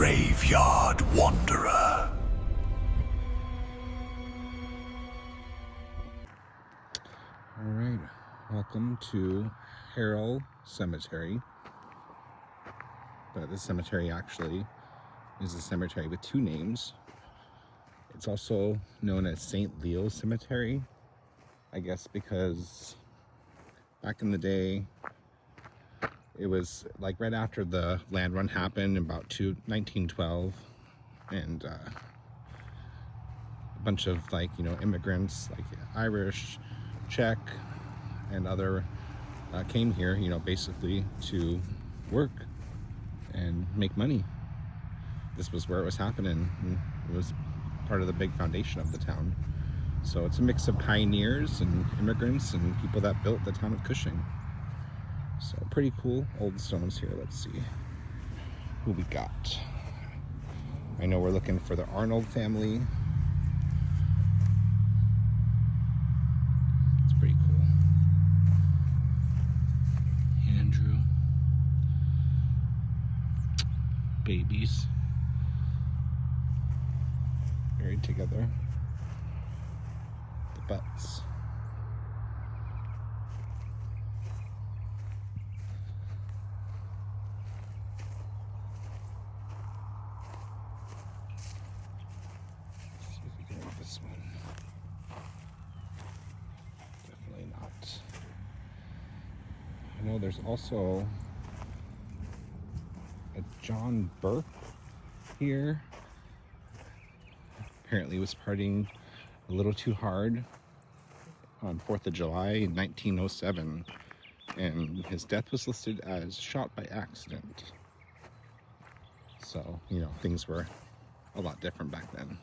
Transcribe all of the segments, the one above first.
Graveyard Wanderer. Alright, welcome to Harrell Cemetery. But this cemetery actually is a cemetery with two names. It's also known as St. Leo Cemetery, I guess because back in the day, it was like right after the land run happened in about 1912, and a bunch of immigrants like Irish, Czech, and other came here, basically to work and make money. This was where it was happening. It was part of the big foundation of the town. So it's a mix of pioneers and immigrants and people that built the town of Cushing. So pretty cool old stones here. Let's see who we got. I know we're looking for the Arnold family. It's pretty cool. Andrew. Babies. Married together. The Butts. This one. Definitely not. I know there's also a John Burke here. Apparently was partying a little too hard on 4th of July in 1907, and his death was listed as shot by accident. So, things were a lot different back then.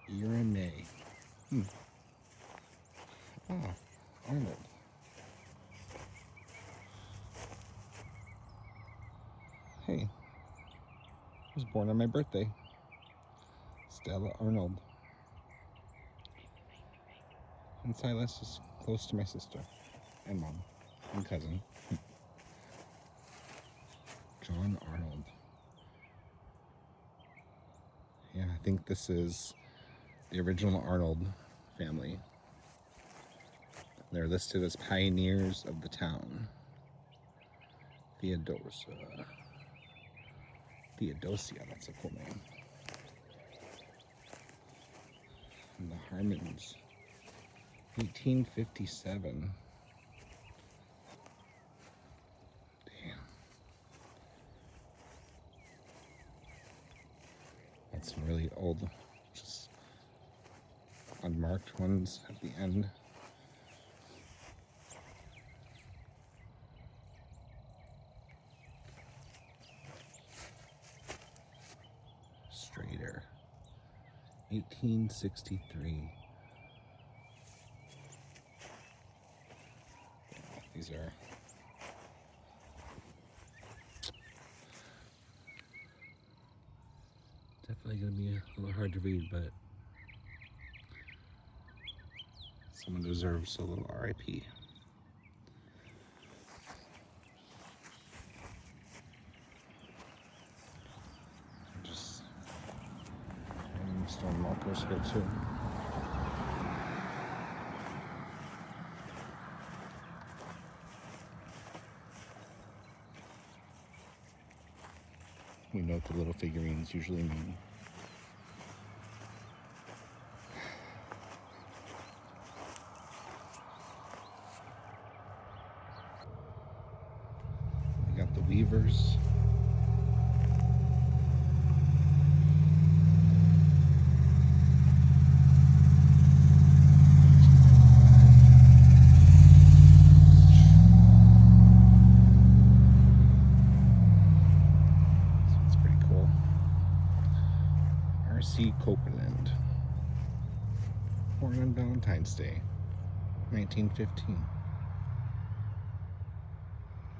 Year in May. Arnold. Hey, I was born on my birthday. Stella Arnold. And Silas is close to my sister and mom and cousin. John Arnold. Yeah, I think this is the original Arnold family. They're listed as pioneers of the town. Theodosia, that's a cool name. And the Harmons, 1857. Damn. That's some really old, just unmarked ones at the end. Strader, 1863. Yeah, these are definitely going to be a little hard to read, but someone deserves a little RIP. Just random stone markers here too. We know what the little figurines usually mean. We got the Weavers. Copeland, born on Valentine's Day, 1915.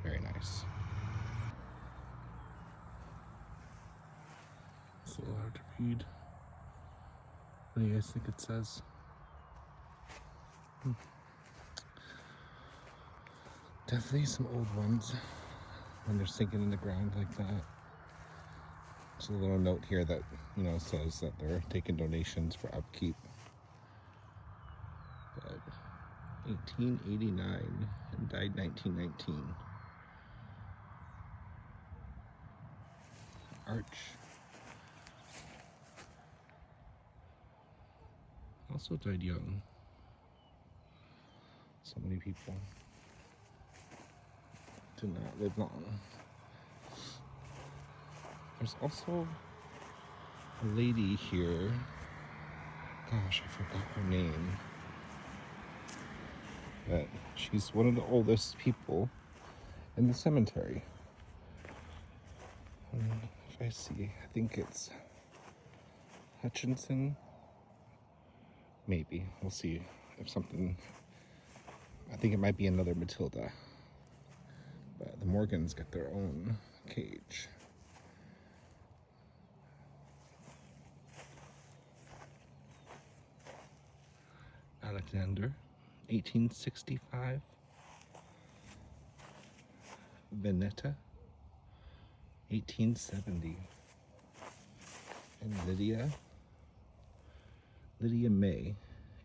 Very nice. It's a little hard to read. What do you guys think it says? Definitely some old ones when they're sinking in the ground like that. There's a little note here that, says that they're taking donations for upkeep. But 1889 and died 1919. Arch. Also died young. So many people did not live long. There's also a lady here. Gosh, I forgot her name. But she's one of the oldest people in the cemetery. If I see, I think it's Hutchinson. Maybe. We'll see if something. I think it might be another Matilda. But the Morgans got their own cage. Alexander, 1865. Veneta, 1870. And Lydia May,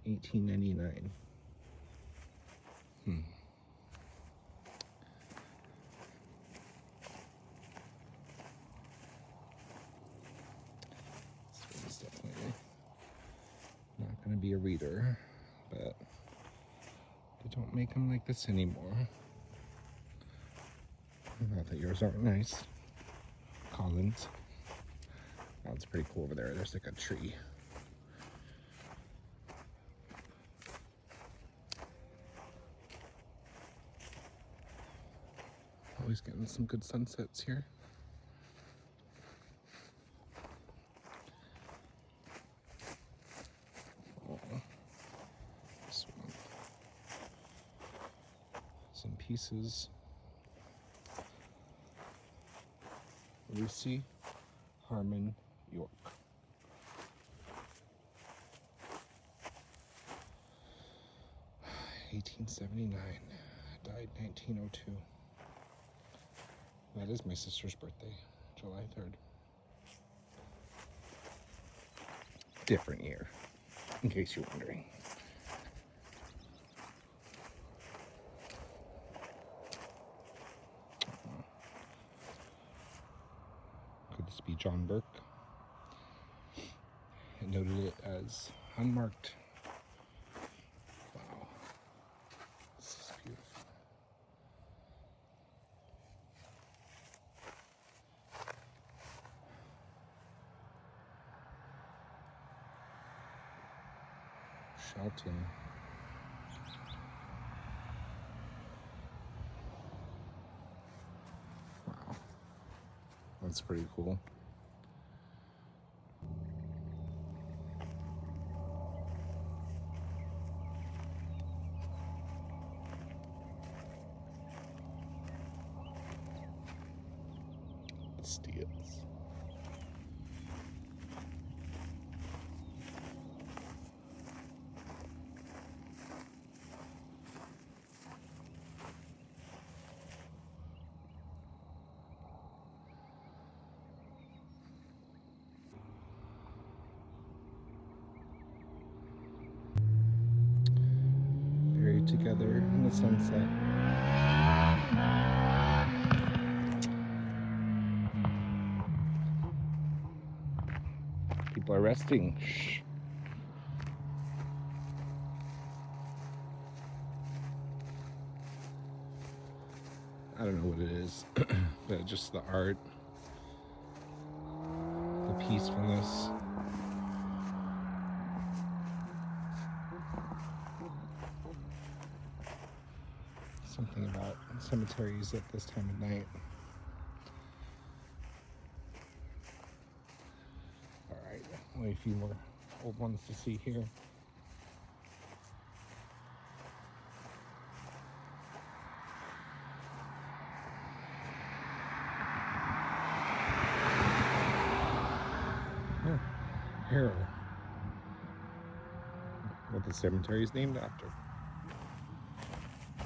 1899. This one's definitely not going to be a reader, but they don't make them like this anymore. Not that yours aren't nice. Collins. Oh, it's pretty cool over there. There's like a tree. Always getting some good sunsets here. Oh, this one. Some pieces. Lucy Harmon York. (1879), died 1902. That is my sister's birthday, July 3rd. Different year, in case you're wondering. Could this be John Burke? It noted it as unmarked. Wow. This is beautiful. Shelton. Wow. That's pretty cool. Steels. Buried together in the sunset. People are resting. Shh. I don't know what it is, but just the art, the peacefulness. Something about cemeteries at this time of night. Alright, only a few more old ones to see here. Harrell. What the cemetery is named after.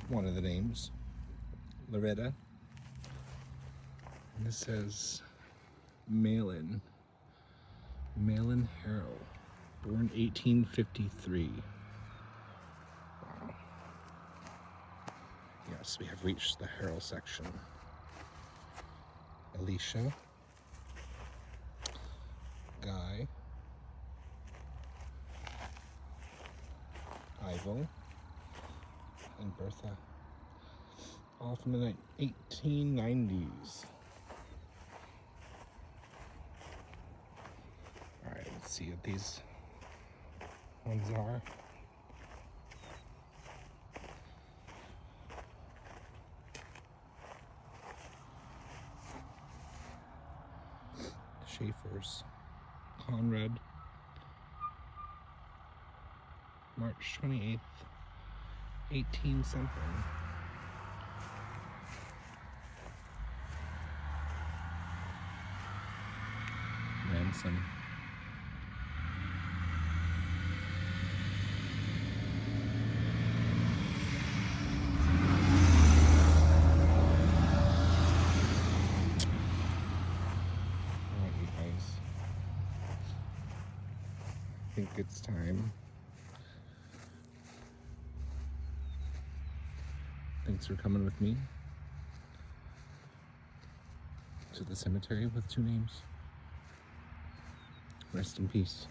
One of the names. Loretta. And this says Malin Harrell, born 1853. Wow. Yes, we have reached the Harrell section. Alicia, Guy, Ivo, and Bertha, all from the 1890s. All right, let's see what these ones are. Schaefer's, Conrad, March 28th, 18 something. Ransom. Alright, you guys. I think it's time. Thanks for coming with me to the cemetery with two names. Rest in peace.